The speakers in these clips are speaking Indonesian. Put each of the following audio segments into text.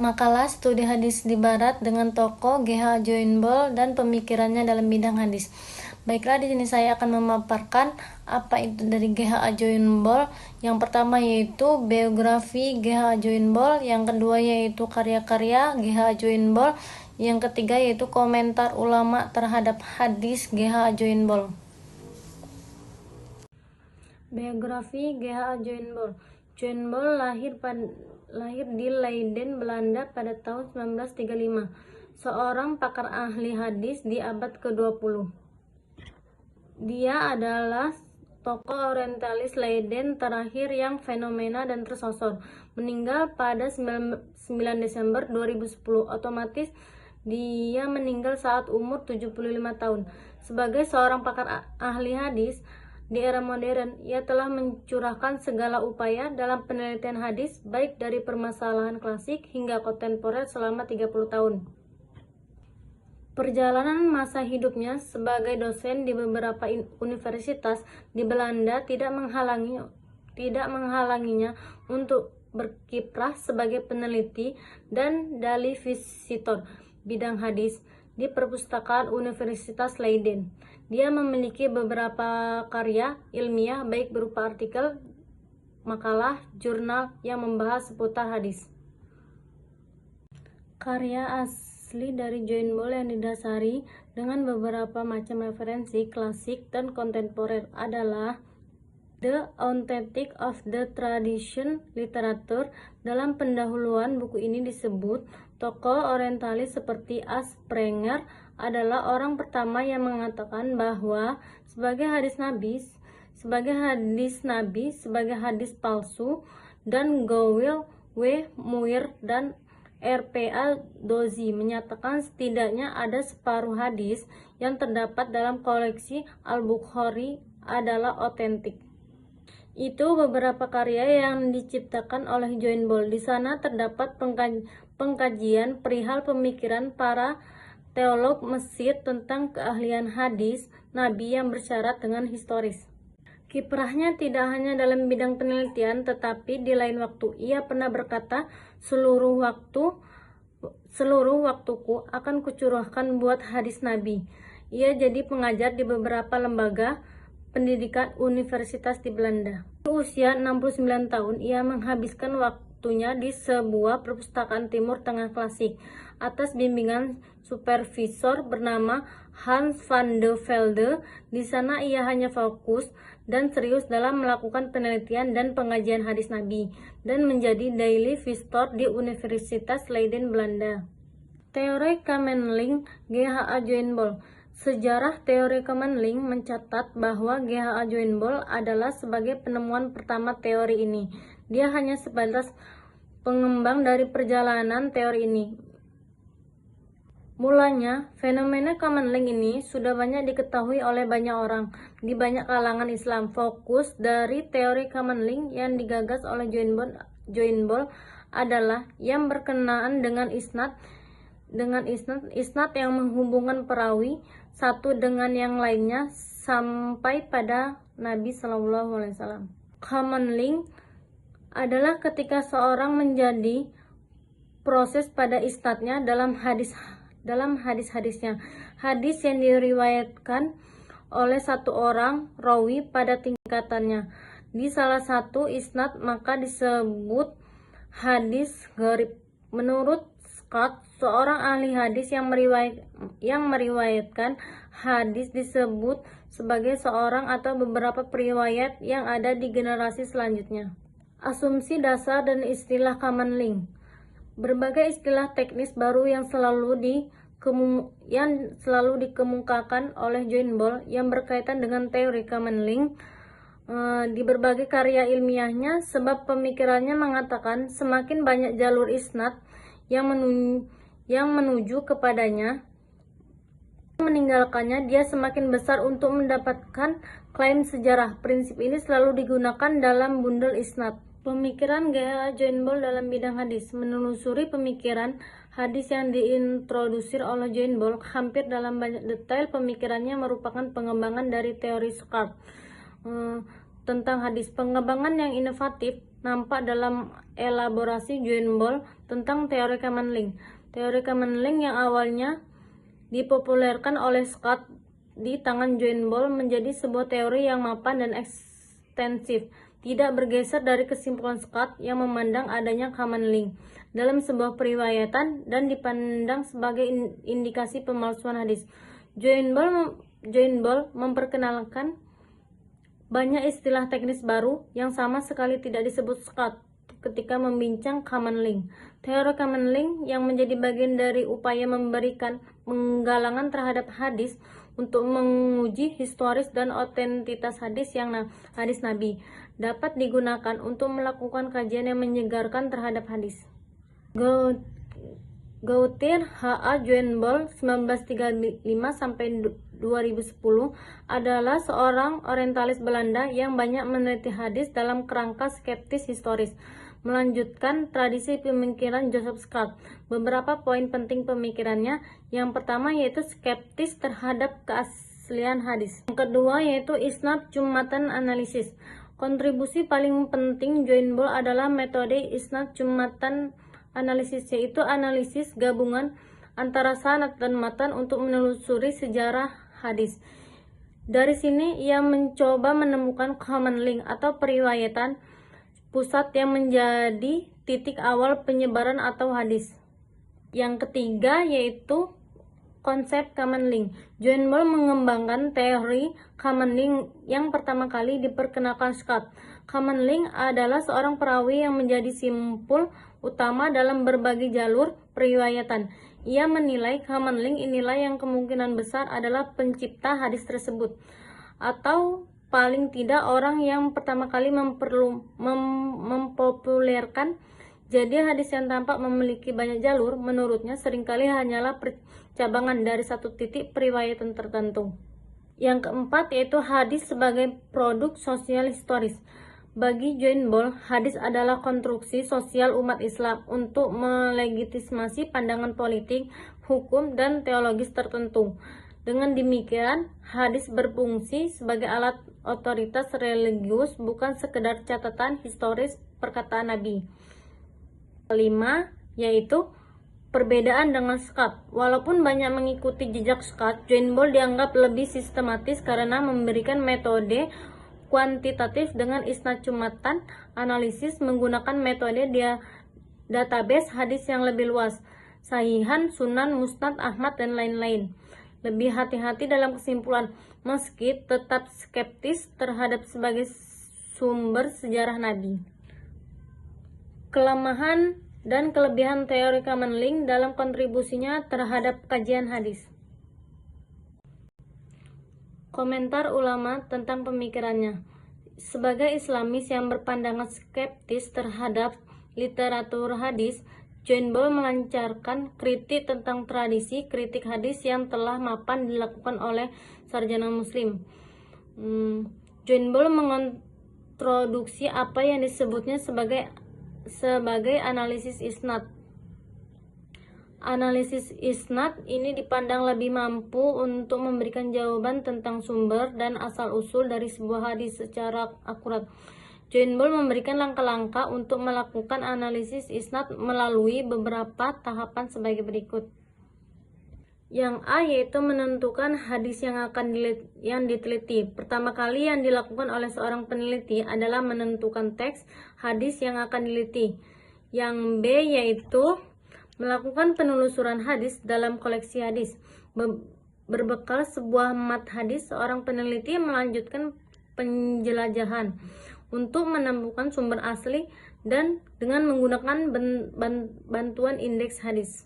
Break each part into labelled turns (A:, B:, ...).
A: Makalah studi hadis di Barat dengan tokoh G.H. Joinboll dan pemikirannya dalam bidang hadis. Baiklah, di sini saya akan memaparkan apa itu dari G.H. Joinboll. Yang pertama yaitu biografi G.H. Joinboll, yang kedua yaitu karya-karya G.H. Joinboll, yang ketiga yaitu komentar ulama terhadap hadis G.H. Joinboll. Biografi G.H. Joinboll. Joinboll lahir di Leiden, Belanda pada tahun 1935. Seorang pakar ahli hadis di abad ke-20. Dia adalah tokoh orientalis Leiden terakhir yang fenomena dan tersosor. Meninggal pada 9 Desember 2010. Otomatis dia meninggal saat umur 75 tahun. Sebagai seorang pakar ahli hadis di era modern, ia telah mencurahkan segala upaya dalam penelitian hadis, baik dari permasalahan klasik hingga kontemporer selama 30 tahun. Perjalanan masa hidupnya sebagai dosen di beberapa universitas di Belanda tidak menghalanginya untuk berkiprah sebagai peneliti dan dali visitor bidang hadis di perpustakaan Universitas Leiden. Dia memiliki beberapa karya ilmiah baik berupa artikel, makalah, jurnal yang membahas seputar hadis. Karya asli dari Joinboll yang didasari dengan beberapa macam referensi klasik dan kontemporer adalah The Authentic of the Tradition Literature. Dalam pendahuluan buku ini disebut, tokoh orientalis seperti A. Sprenger adalah orang pertama yang mengatakan bahwa sebagai hadis nabi, palsu, dan Gowil W. Muir dan R.P.A. Dozy menyatakan setidaknya ada separuh hadis yang terdapat dalam koleksi Al-Bukhari adalah otentik. Itu beberapa karya yang diciptakan oleh Joinboll. Di sana terdapat pengkajian perihal pemikiran para teolog Mesir tentang keahlian hadis Nabi yang bersyarat dengan historis. Kiprahnya tidak hanya dalam bidang penelitian, tetapi di lain waktu. Ia pernah berkata, seluruh waktuku akan kucurahkan buat hadis Nabi. Ia jadi pengajar di beberapa lembaga pendidikan universitas di Belanda. Usia 69 tahun, ia menghabiskan waktunya di sebuah perpustakaan Timur Tengah klasik atas bimbingan supervisor bernama Hans van de Velde. Di sana ia hanya fokus dan serius dalam melakukan penelitian dan pengajian hadis Nabi dan menjadi daily visitor di Universitas Leiden, Belanda. Teori Kamerlingh G.H. Joinboll. Sejarah teori Kamerlingh mencatat bahwa G.H. Joinboll adalah sebagai penemuan pertama teori ini. Dia hanya sebatas pengembang dari perjalanan teori ini. Mulanya, fenomena Kamerlingh ini sudah banyak diketahui oleh banyak orang di banyak kalangan Islam. Fokus dari teori Kamerlingh yang digagas oleh Joinboll adalah yang berkenaan dengan isnad yang menghubungkan perawi satu dengan yang lainnya sampai pada Nabi SAW. Kamerlingh adalah ketika seorang menjadi proses pada isnadnya dalam hadis-hadisnya. Hadis yang diriwayatkan oleh satu orang rawi pada tingkatannya di salah satu isnad maka disebut hadis gharib. Menurut Scott, seorang ahli hadis yang meriwayatkan hadis disebut sebagai seorang atau beberapa periwayat yang ada di generasi selanjutnya. Asumsi dasar dan istilah Kamerlingh. Berbagai istilah teknis baru yang selalu dikemukakan oleh Joinboll yang berkaitan dengan teori Kamerlingh di berbagai karya ilmiahnya, sebab pemikirannya mengatakan semakin banyak jalur isnad yang menuju kepadanya, meninggalkannya, dia semakin besar untuk mendapatkan klaim sejarah. Prinsip ini selalu digunakan dalam bundel isnad. Pemikiran G.H. Joinboll dalam bidang hadis. Menelusuri pemikiran hadis yang diintrodusir oleh Joinboll hampir dalam banyak detail. Pemikirannya merupakan pengembangan dari teori Scott tentang hadis. Pengembangan yang inovatif nampak dalam elaborasi John Ball tentang teori common link. Teori common link yang awalnya dipopulerkan oleh Scott di tangan John Ball menjadi sebuah teori yang mapan dan ekstensif, tidak bergeser dari kesimpulan Scott yang memandang adanya common link dalam sebuah periwayatan dan dipandang sebagai indikasi pemalsuan hadis. John Ball memperkenalkan banyak istilah teknis baru yang sama sekali tidak disebut Scott ketika membincang common link. Teori common link yang menjadi bagian dari upaya memberikan penggalangan terhadap hadis untuk menguji historis dan otentitas hadis Nabi dapat digunakan untuk melakukan kajian yang menyegarkan terhadap hadis. Gautier H.A. John Ball 1935 sampai 2010 adalah seorang orientalis Belanda yang banyak meneliti hadis dalam kerangka skeptis historis, melanjutkan tradisi pemikiran Joseph Scott. Beberapa poin penting pemikirannya, yang pertama yaitu skeptis terhadap keaslian hadis. Yang kedua yaitu isnad cumatan analisis. Kontribusi paling penting John Ball adalah metode isnad cumatan analisis, yaitu analisis gabungan antara sanad dan matan untuk menelusuri sejarah hadis. Dari sini ia mencoba menemukan common link atau periwayatan pusat yang menjadi titik awal penyebaran atau hadis. Yang ketiga yaitu konsep common link. John Ball mengembangkan teori common link yang pertama kali diperkenalkan Scott. Common link adalah seorang perawi yang menjadi simpul utama dalam berbagai jalur periwayatan. Ia menilai common link inilah yang kemungkinan besar adalah pencipta hadis tersebut, atau paling tidak orang yang pertama kali mempopulerkan. Jadi hadis yang tampak memiliki banyak jalur menurutnya seringkali hanyalah percabangan dari satu titik periwayatan tertentu. Yang keempat yaitu hadis sebagai produk sosial historis. Bagi John Ball, hadis adalah konstruksi sosial umat Islam untuk melegitimasi pandangan politik, hukum, dan teologis tertentu. Dengan demikian, hadis berfungsi sebagai alat otoritas religius, bukan sekedar catatan historis perkataan Nabi. Kelima, yaitu perbedaan dengan Scott. Walaupun banyak mengikuti jejak Scott, John Ball dianggap lebih sistematis karena memberikan metode kuantitatif dengan isnad cumatan analisis menggunakan metode database hadis yang lebih luas, sahihan, sunan, musnad, Ahmad, dan lain-lain. Lebih hati-hati dalam kesimpulan, meski tetap skeptis terhadap sebagai sumber sejarah Nabi. Kelemahan dan kelebihan teori common link dalam kontribusinya terhadap kajian hadis. Komentar ulama tentang pemikirannya. Sebagai Islamis yang berpandangan skeptis terhadap literatur hadis, John Ball melancarkan kritik tentang tradisi kritik hadis yang telah mapan dilakukan oleh sarjana muslim. John Ball mengintroduksi apa yang disebutnya sebagai analisis isnad. Analisis isnad ini dipandang lebih mampu untuk memberikan jawaban tentang sumber dan asal-usul dari sebuah hadis secara akurat. John Ball memberikan langkah-langkah untuk melakukan analisis isnad melalui beberapa tahapan sebagai berikut. Yang A yaitu menentukan hadis yang diteliti. Pertama kali yang dilakukan oleh seorang peneliti adalah menentukan teks hadis yang akan diliti. Yang B yaitu melakukan penelusuran hadis dalam koleksi hadis. Berbekal sebuah mat hadis, seorang peneliti melanjutkan penjelajahan untuk menemukan sumber asli dan dengan menggunakan bantuan indeks hadis.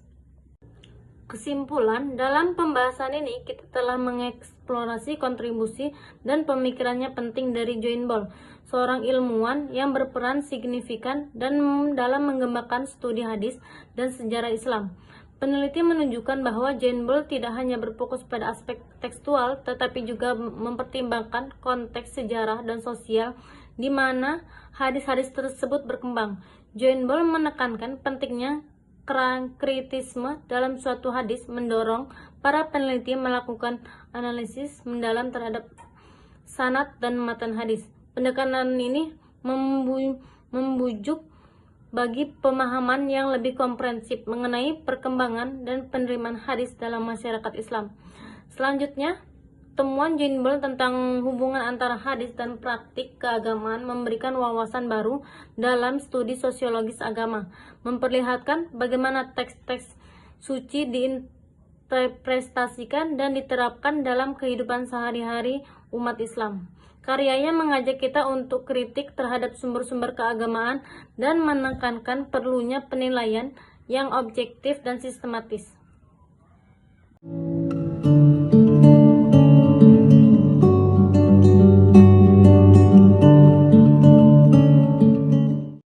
A: Kesimpulan, dalam pembahasan ini kita telah mengeksplorasi kontribusi dan pemikirannya penting dari John Ball, seorang ilmuwan yang berperan signifikan dan dalam mengembangkan studi hadis dan sejarah Islam. Peneliti menunjukkan bahwa John Ball tidak hanya berfokus pada aspek tekstual, tetapi juga mempertimbangkan konteks sejarah dan sosial di mana hadis-hadis tersebut berkembang. John Ball menekankan pentingnya kritisme dalam suatu hadis, mendorong para peneliti melakukan analisis mendalam terhadap sanad dan matan hadis. Pendekatan ini membujuk bagi pemahaman yang lebih komprehensif mengenai perkembangan dan penerimaan hadis dalam masyarakat Islam. Selanjutnya, temuan John Bell tentang hubungan antara hadis dan praktik keagamaan memberikan wawasan baru dalam studi sosiologis agama, memperlihatkan bagaimana teks-teks suci diinterpretasikan dan diterapkan dalam kehidupan sehari-hari umat Islam. Karyanya mengajak kita untuk kritik terhadap sumber-sumber keagamaan dan menekankan perlunya penilaian yang objektif dan sistematis.